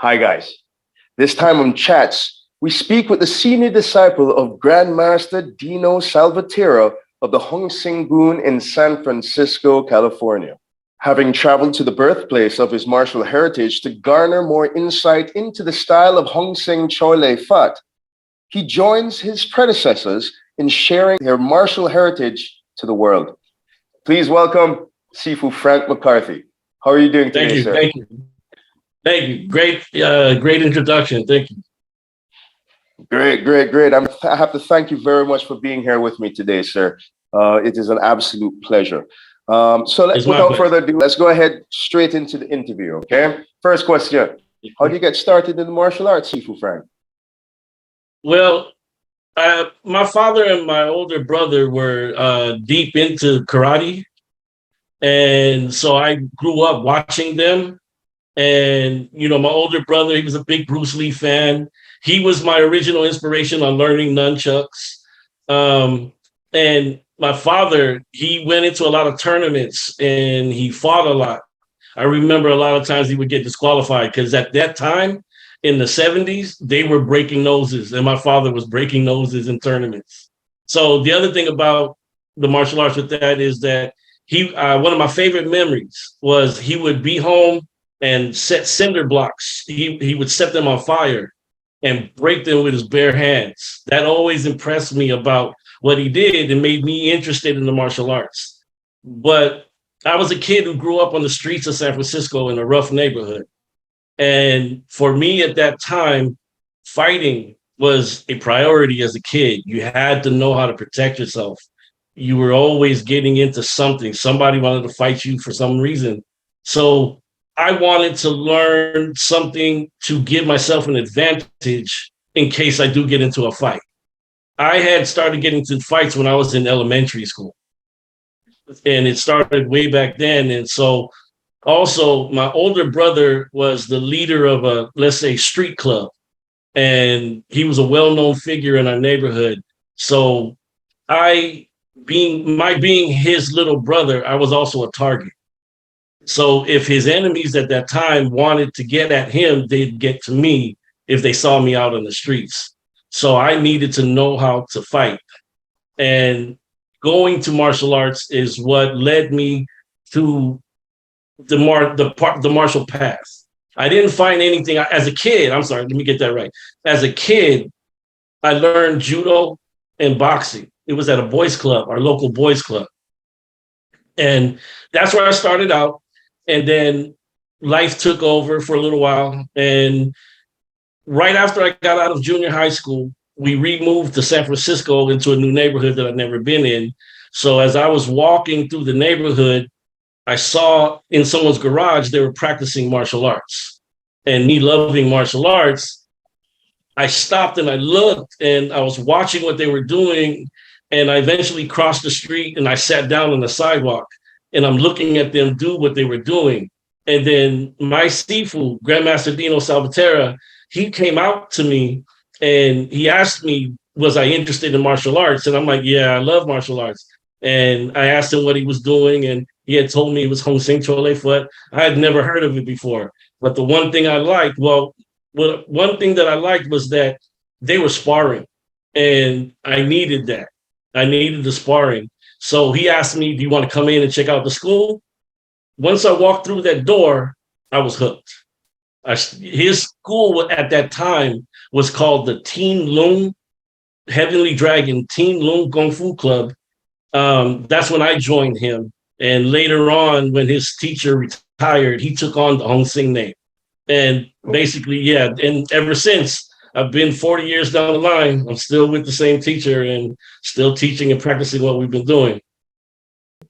Hi, guys. This time on Chats, we speak with the senior disciple of Grandmaster Dino Salvatera of the Hung Sing Kwoon in San Francisco, California. Having traveled to the birthplace of his martial heritage to garner more insight into the style of Hung Sing Choy Fat, he joins his predecessors in sharing their martial heritage to the world. Please welcome Sifu Frank McCarthy. How are you doing today, sir? Thank you. Great introduction. Thank you. Great. I have to thank you very much for being here with me today, sir. It is an absolute pleasure. Without further ado, let's go ahead straight into the interview, okay? First question. How do you get started in the martial arts, Sifu Frank? Well, my father and my older brother were deep into karate. And so I grew up watching them. And, my older brother, he was a big Bruce Lee fan. He was my original inspiration on learning nunchucks. And my father, he went into a lot of tournaments and he fought a lot. I remember a lot of times he would get disqualified because at that time in the 70s, they were breaking noses and my father was breaking noses in tournaments. So the other thing about the martial arts with that is that one of my favorite memories was he would be home and set cinder blocks. He would set them on fire and break them with his bare hands. That always impressed me about what he did and made me interested in the martial arts. But I was a kid who grew up on the streets of San Francisco in a rough neighborhood. And for me at that time, fighting was a priority as a kid. You had to know how to protect yourself. You were always getting into something. Somebody wanted to fight you for some reason. So I wanted to learn something to give myself an advantage in case I do get into a fight. I had started getting into fights when I was in elementary school. And it started way back then. And so also my older brother was the leader of a, let's say, street club. And he was a well-known figure in our neighborhood. So being his little brother, I was also a target. So if his enemies at that time wanted to get at him, they'd get to me if they saw me out on the streets. So I needed to know how to fight. And going to martial arts is what led me to the martial path. I didn't find anything as a kid. I'm sorry, let me get that right. As a kid, I learned judo and boxing. It was at a boys' club, our local boys' club. And that's where I started out. And then life took over for a little while. And right after I got out of junior high school, we removed to San Francisco into a new neighborhood that I'd never been in. So as I was walking through the neighborhood, I saw in someone's garage, they were practicing martial arts. And me loving martial arts, I stopped and I looked and I was watching what they were doing. And I eventually crossed the street and I sat down on the sidewalk. And I'm looking at them do what they were doing. And then my Sifu, Grandmaster Dino Salvatera, he came out to me and he asked me, was I interested in martial arts? And I'm like, yeah, I love martial arts. And I asked him what he was doing. And he had told me it was Hung Sing Kwoon. I had never heard of it before. But the one thing I liked, one thing that I liked was that they were sparring. And I needed that. I needed the sparring. So he asked me, do you want to come in and check out the school? Once I walked through that door, I was hooked. His school at that time was called the Teen Lung Heavenly Dragon Teen Lung Kung Fu Club. That's when I joined him. And later on, when his teacher retired, he took on the Hung Sing name. And basically, yeah, and ever since, I've been 40 years down the line. I'm still with the same teacher and still teaching and practicing what we've been doing.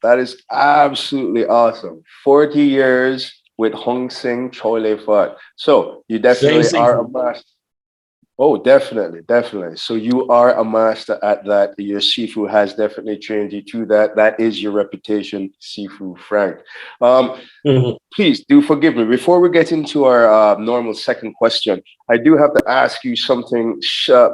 That is absolutely awesome. 40 years with Hung Sing Kwoon. So you definitely are a master. Oh, definitely. So you are a master at that. Your Sifu has definitely trained you to that. That is your reputation, Sifu Frank. Please do forgive me. Before we get into our normal second question, I do have to ask you something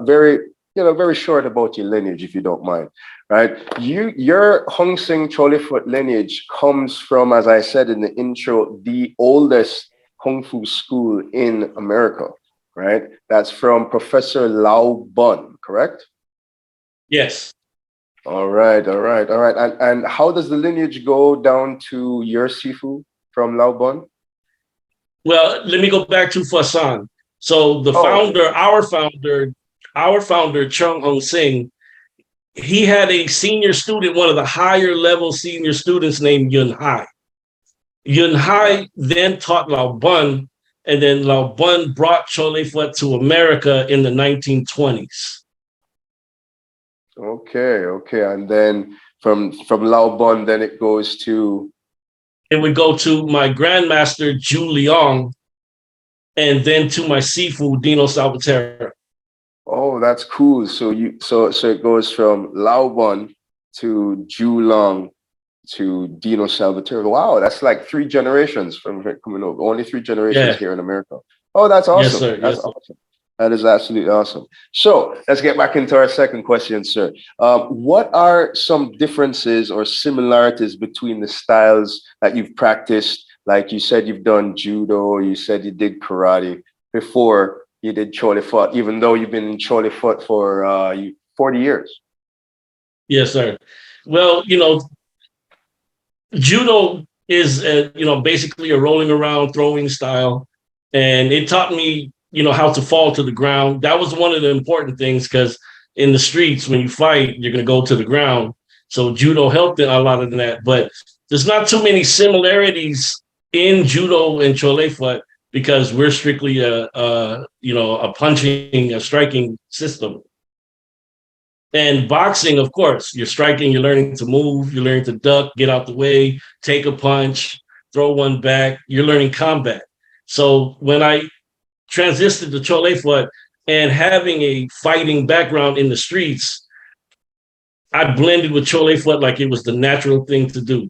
very short about your lineage, if you don't mind. Right? Your Hung Sing Kwoon lineage comes from, as I said in the intro, the oldest Kung Fu school in America, right? That's from Professor Lao Bun, correct? Yes. All right, all right, all right. And how does the lineage go down to your Sifu from Lao Bun? Well, let me go back to Fasan. So the Oh, okay. founder, our founder, Chung Hung Sing, he had a senior student, one of the higher level senior students named Yun Hai. Yun Wow. Hai then taught Lao Bun, and then Lao Bun brought Chole Phut to America in the 1920s. Okay, okay. And then from Lao Bun, then it goes to. It would go to my grandmaster, Ju Liang, and then to my Sifu, Dino Salvatera. Oh, that's cool. So it goes from Lao Bun to Julong to Dino Salvatore. Wow, that's like three generations from coming over. Only three generations Yeah. here in America. Oh, that's Yes, awesome. sir. That's Yes, sir. awesome. That is absolutely awesome. So let's get back into our second question, sir. What are some differences or similarities between the styles that you've practiced? Like you said, you've done judo, you said you did karate before you did Chole Foot, even though you've been in Chole Foot for 40 years. Yes, sir. Well, judo is, basically a rolling around throwing style. And it taught me, how to fall to the ground. That was one of the important things because in the streets, when you fight, you're going to go to the ground. So judo helped a lot of that. But there's not too many similarities in judo and chole foot because we're strictly a punching, a striking system. And boxing, of course, you're striking, you're learning to move, you're learning to duck, get out the way, take a punch, throw one back. You're learning combat. So when I transitioned to Chole Foot and having a fighting background in the streets, I blended with Chole Foot like it was the natural thing to do.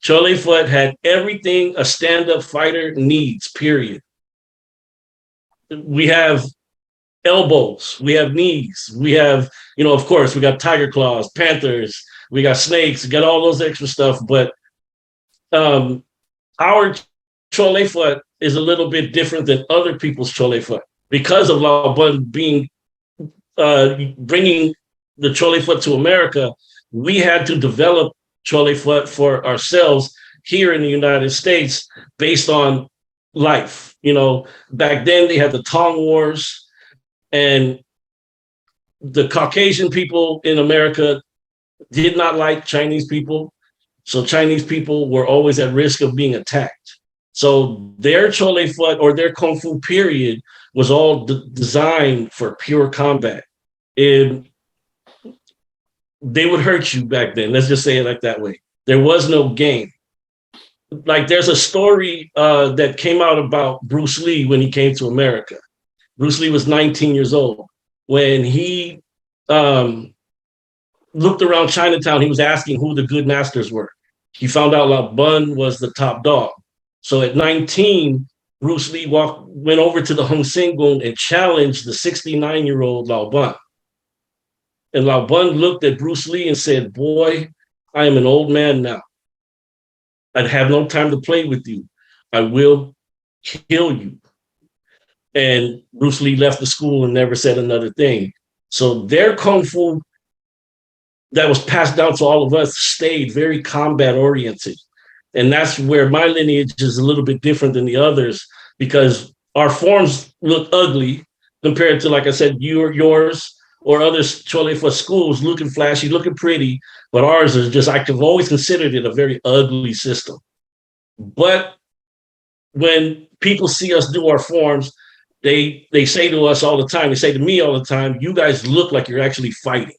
Chole Foot had everything a stand-up fighter needs, period. We have elbows, we have knees, we have, of course, we got tiger claws, panthers, we got snakes, we got all those extra stuff. But our chole foot is a little bit different than other people's chole foot because of Lao Bun being bringing the chole foot to America. We had to develop chole foot for ourselves here in the United States based on life. Back then they had the Tong Wars, and the Caucasian people in America did not like Chinese people. So Chinese people were always at risk of being attacked. So their Chole Foot or their Kung Fu period was all designed for pure combat. And they would hurt you back then. Let's just say it like that way. There was no game. Like there's a story that came out about Bruce Lee when he came to America. Bruce Lee was 19 years old. When he looked around Chinatown, he was asking who the good masters were. He found out Lao Bun was the top dog. So at 19, Bruce Lee went over to the Hung Sing Kwoon and challenged the 69-year-old Lao Bun. And Lao Bun looked at Bruce Lee and said, "Boy, I am an old man now. I have no time to play with you. I will kill you." And Bruce Lee left the school and never said another thing. So their Kung Fu that was passed down to all of us stayed very combat oriented. And that's where my lineage is a little bit different than the others because our forms look ugly compared to, like I said, yours or other Chole for schools looking flashy, looking pretty, but ours is just, I've always considered it a very ugly system. But when people see us do our forms, they say to us all the time, they say to me all the time, "You guys look like you're actually fighting."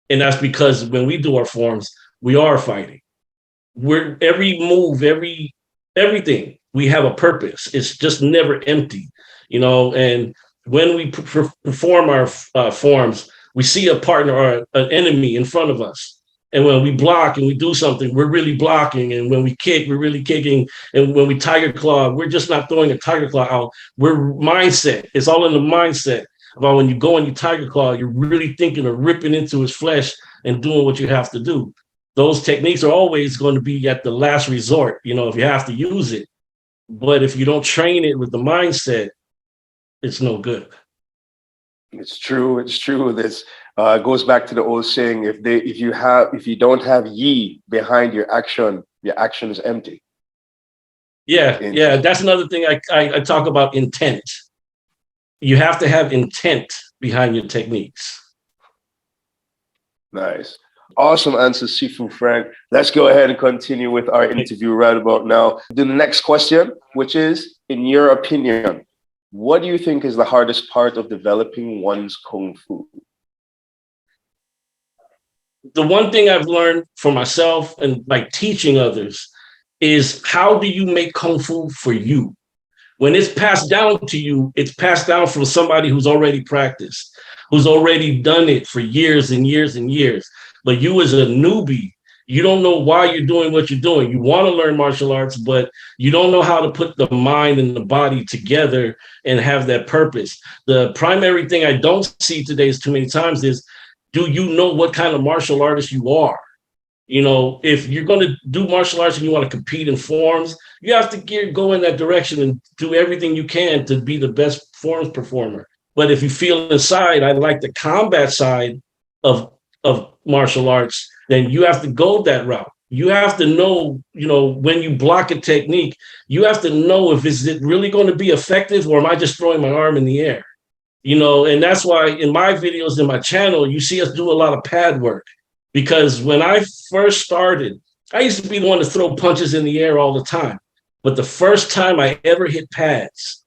And that's because when we do our forms, we are fighting. We're every move, everything, we have a purpose. It's just never empty, and when we perform our forms, we see a partner or an enemy in front of us. And when we block and we do something, we're really blocking. And when we kick, we're really kicking. And when we tiger claw, we're just not throwing a tiger claw out. We're mindset. It's all in the mindset about when you go and you tiger claw, you're really thinking of ripping into his flesh and doing what you have to do. Those techniques are always going to be at the last resort, if you have to use it. But if you don't train it with the mindset, it's no good. It's true. It's true. This goes back to the old saying: if you don't have ye behind your action is empty. Yeah. That's another thing I talk about intent. You have to have intent behind your techniques. Nice. Awesome answer, Sifu Frank. Let's go ahead and continue with our interview right about now. The next question, which is, in your opinion, what do you think is the hardest part of developing one's Kung Fu? The one thing I've learned for myself and by teaching others is, how do you make Kung Fu for you? When it's passed down to you, it's passed down from somebody who's already practiced, who's already done it for years and years and years. But you as a newbie, you don't know why you're doing what you're doing. You want to learn martial arts, but you don't know how to put the mind and the body together and have that purpose. The primary thing I don't see today is too many times is, do you know what kind of martial artist you are? You know, if you're going to do martial arts and you want to compete in forms, you have to go in that direction and do everything you can to be the best forms performer. But if you feel inside, I like the combat side of martial arts, then you have to go that route. You have to know, when you block a technique, you have to know if is it really going to be effective, or am I just throwing my arm in the air? And that's why in my videos in my channel, you see us do a lot of pad work. Because when I first started, I used to be the one to throw punches in the air all the time. But the first time I ever hit pads,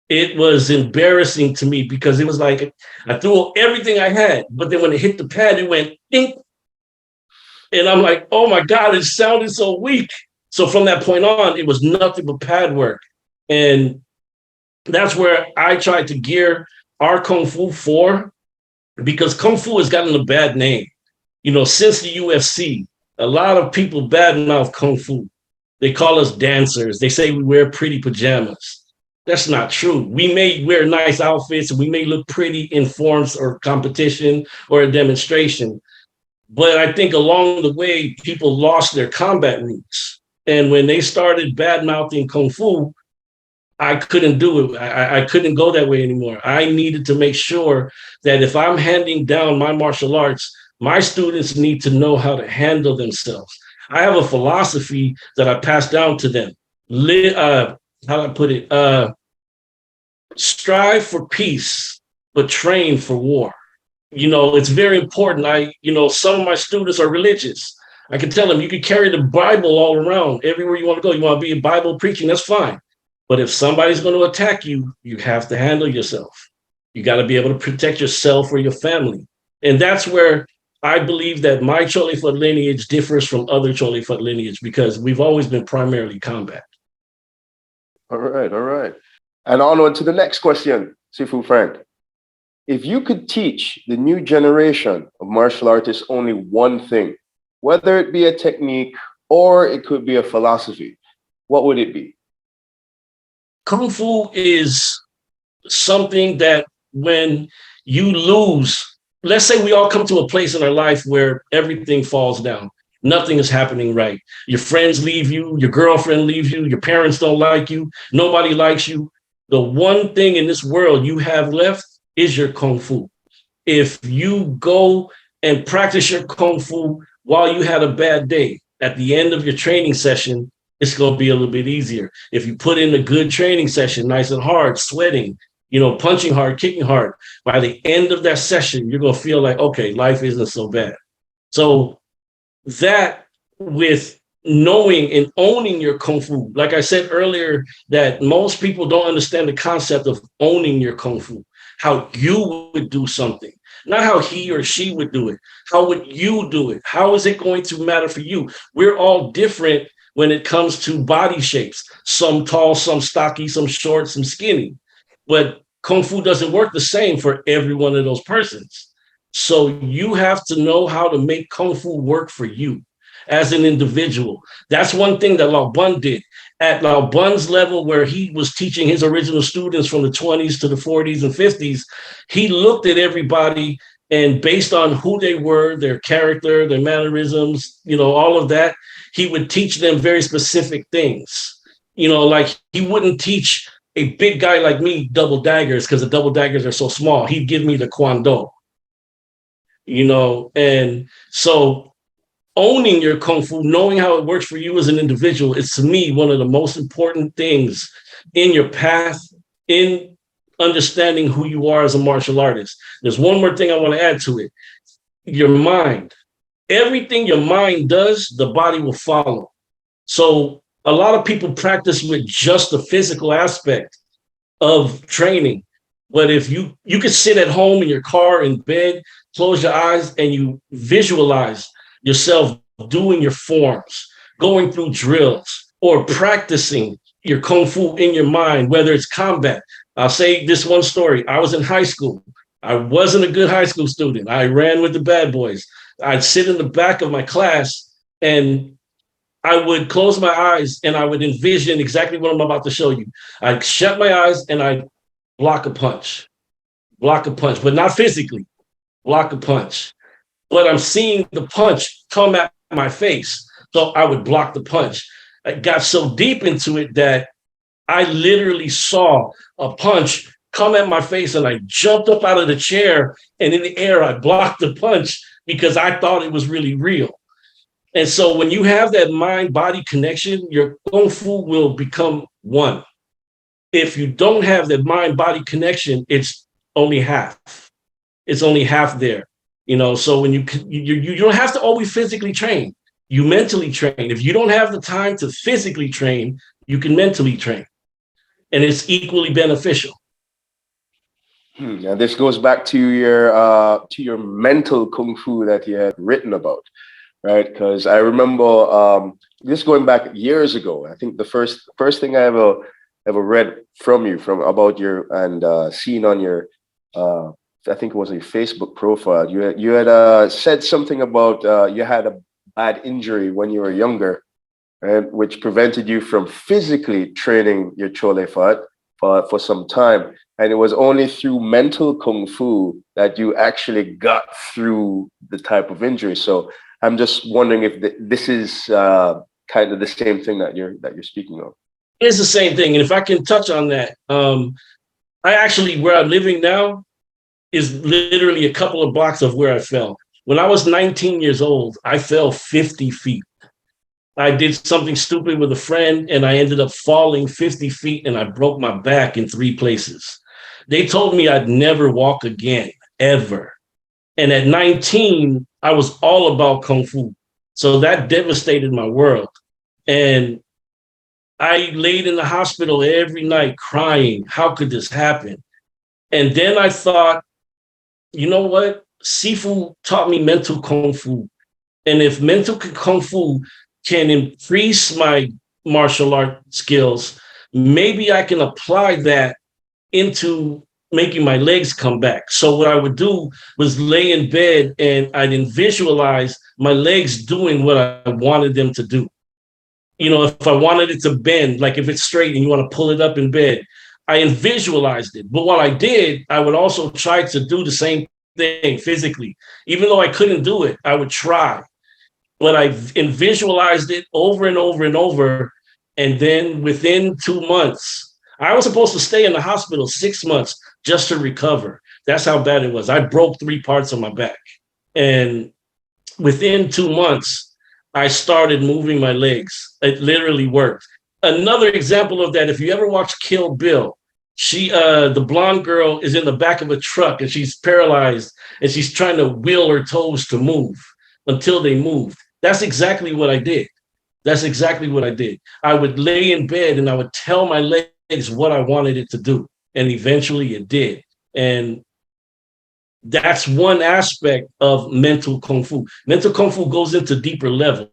it was embarrassing to me, because it was like I threw everything I had, but then when it hit the pad, it went dink. And I'm like, oh my God, it sounded so weak. So from that point on, it was nothing but pad work. And that's where I tried to gear our Kung Fu for, because Kung Fu has gotten a bad name. Since the UFC, a lot of people badmouth Kung Fu. They call us dancers. They say we wear pretty pajamas. That's not true. We may wear nice outfits and we may look pretty in forms or competition or a demonstration. But I think along the way, people lost their combat roots. And when they started badmouthing Kung Fu, I couldn't do it. I couldn't go that way anymore. I needed to make sure that if I'm handing down my martial arts, my students need to know how to handle themselves. I have a philosophy that I pass down to them. How do I put it? Strive for peace, but train for war. It's very important. Some of my students are religious. I can tell them, you can carry the Bible all around everywhere you want to go. You want to be a Bible preaching, that's fine. But if somebody's going to attack you, you have to handle yourself. You got to be able to protect yourself or your family. And that's where I believe that my Choy Foot lineage differs from other Choy Foot lineage, because we've always been primarily combat. All right. And onward to the next question, Sifu Frank. If you could teach the new generation of martial artists only one thing, whether it be a technique or it could be a philosophy, what would it be? Kung Fu is something that when you lose, let's say we all come to a place in our life where everything falls down. Nothing is happening right. Your friends leave you, your girlfriend leaves you, your parents don't like you, nobody likes you. The one thing in this world you have left is your Kung Fu. If you go and practice your Kung Fu while you had a bad day, at the end of your training session, it's going to be a little bit easier. If you put in a good training session, nice and hard, sweating, punching hard, kicking hard, by the end of that session, you're going to feel like, okay, life isn't so bad. So that, with knowing and owning your Kung Fu, like I said earlier, that most people don't understand the concept of owning your Kung Fu, how you would do something, not how he or she would do it. How would you do it? How is it going to matter for you? We're all different when it comes to body shapes. Some tall, some stocky, some short, some skinny. But Kung Fu doesn't work the same for every one of those persons. So you have to know how to make Kung Fu work for you as an individual. That's one thing that Lao Bun did. At Lao Bun's level, where he was teaching his original students from the 20s to the 40s and 50s, he looked at everybody, and based on who they were, their character, their mannerisms, all of that, he would teach them very specific things. You know, like he wouldn't teach a big guy like me double daggers because the double daggers are so small. He'd give me the Kwando, you know, and so owning your kung fu, knowing how it works for you as an individual, is to me one of the most important things in your path, in understanding who you are as a martial artist. There's one more thing I want to add to it. Your mind. Everything your mind does, the body will follow. So a lot of people practice with just the physical aspect of training. But if you could sit at home in your car, in bed, close your eyes, and you visualize yourself doing your forms, going through drills, or practicing your kung fu in your mind, whether it's combat. I'll say this one story. I was in high school. I wasn't a good high school student. I ran with the bad boys. I'd sit in the back of my class and I would close my eyes and I would envision exactly what I'm about to show you. I'd shut my eyes and I'd block a punch, but not physically, block a punch. But I'm seeing the punch come at my face. So I would block the punch. I got so deep into it that I literally saw a punch come at my face and I jumped up out of the chair and in the air, I blocked the punch because I thought it was really real. And so when you have that mind-body connection, your kung fu will become one. If you don't have that mind-body connection, it's only half. It's only half there. You know, so when you don't have to always physically train. You mentally train. If you don't have the time to physically train, you can mentally train. And it's equally beneficial. And this goes back to your mental kung fu that you had written about, right? Because I remember this going back years ago. I think the first thing I ever read from you about your and seen on your I think it was a Facebook profile. You had said something about you had a bad injury when you were younger, right, which prevented you from physically training your chole fat for some time. And it was only through mental kung fu that you actually got through the type of injury. So I'm just wondering if this is kind of the same thing that you're speaking of. It's the same thing. And if I can touch on that, I actually, where I'm living now is literally a couple of blocks of where I fell. When I was 19 years old, I fell 50 feet. I did something stupid with a friend and I ended up falling 50 feet and I broke my back in 3 places. They told me I'd never walk again, ever. And at 19, I was all about Kung Fu. So that devastated my world. And I laid in the hospital every night crying, how could this happen? And then I thought, you know what? Sifu taught me mental Kung Fu. And if mental Kung Fu can increase my martial art skills, maybe I can apply that into making my legs come back. So what I would do was lay in bed and I'd visualize my legs doing what I wanted them to do. You know, if I wanted it to bend, like if it's straight and you want to pull it up in bed, I visualized it. But what I did, I would also try to do the same thing physically. Even though I couldn't do it, I would try. But I visualized it over and over and over. And then within 2 months, I was supposed to stay in the hospital 6 months just to recover. That's how bad it was. I broke 3 parts of my back. And within 2 months, I started moving my legs. It literally worked. Another example of that, if you ever watch Kill Bill, the blonde girl is in the back of a truck and she's paralyzed and she's trying to wheel her toes to move until they moved. That's exactly what I did. I would lay in bed and I would tell my legs what I wanted it to do. And eventually it did. And that's one aspect of mental Kung Fu. Mental Kung Fu goes into deeper levels.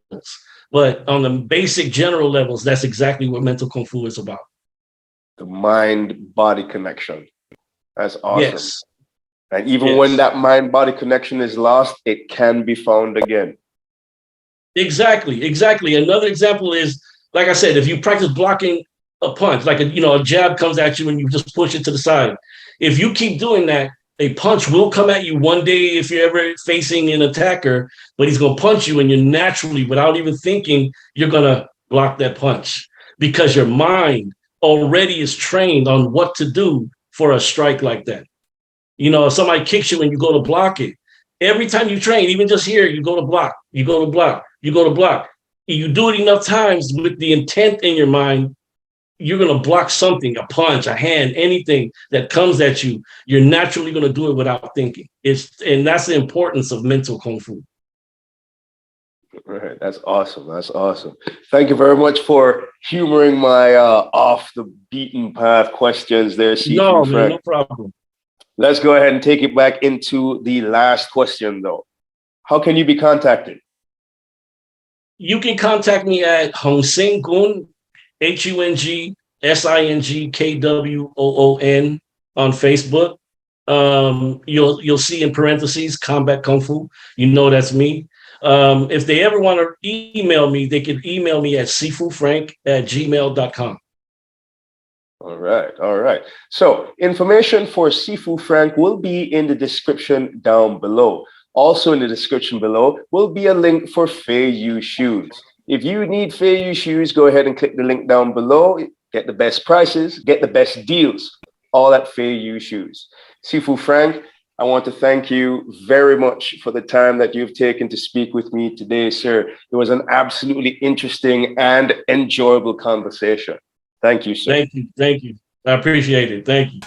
But on the basic general levels, that's exactly what mental Kung Fu is about. The mind-body connection. That's awesome. Yes. And even when that mind-body connection is lost, it can be found again. Exactly. Another example is, like I said, if you practice blocking a punch, like a jab comes at you and you just push it to the side. If you keep doing that, a punch will come at you one day if you're ever facing an attacker, but he's going to punch you and you're naturally, without even thinking, you're going to block that punch. because your mind already is trained on what to do for a strike like that. You know, if somebody kicks you and you go to block it, every time you train, even just here, you go to block, you go to block, you go to block. You do it enough times with the intent in your mind, you're going to block something, a punch, a hand, anything that comes at you. You're naturally going to do it without thinking. And that's the importance of mental kung fu. Right. That's awesome. That's awesome. Thank you very much for humoring my off the beaten path questions there, Sifu No, man, Frank. no problem. Let's go ahead and take it back into the last question, though. How can you be contacted? You can contact me at Hung Sing Kwoon, HungSingKwoon on Facebook. You'll see in parentheses Combat Kung Fu. You know that's me. If they ever want to email me, they can email me at sifufrank@gmail.com. All right. All right. So information for Sifu Frank will be in the description down below. Also in the description below will be a link for FeiYue shoes. If you need FeiYue shoes, go ahead and click the link down below. Get the best prices, get the best deals, all at FeiYue shoes. Sifu Frank, I want to thank you very much for the time that you've taken to speak with me today, sir. It was an absolutely interesting and enjoyable conversation. Thank you, sir. Thank you. Thank you. I appreciate it. Thank you.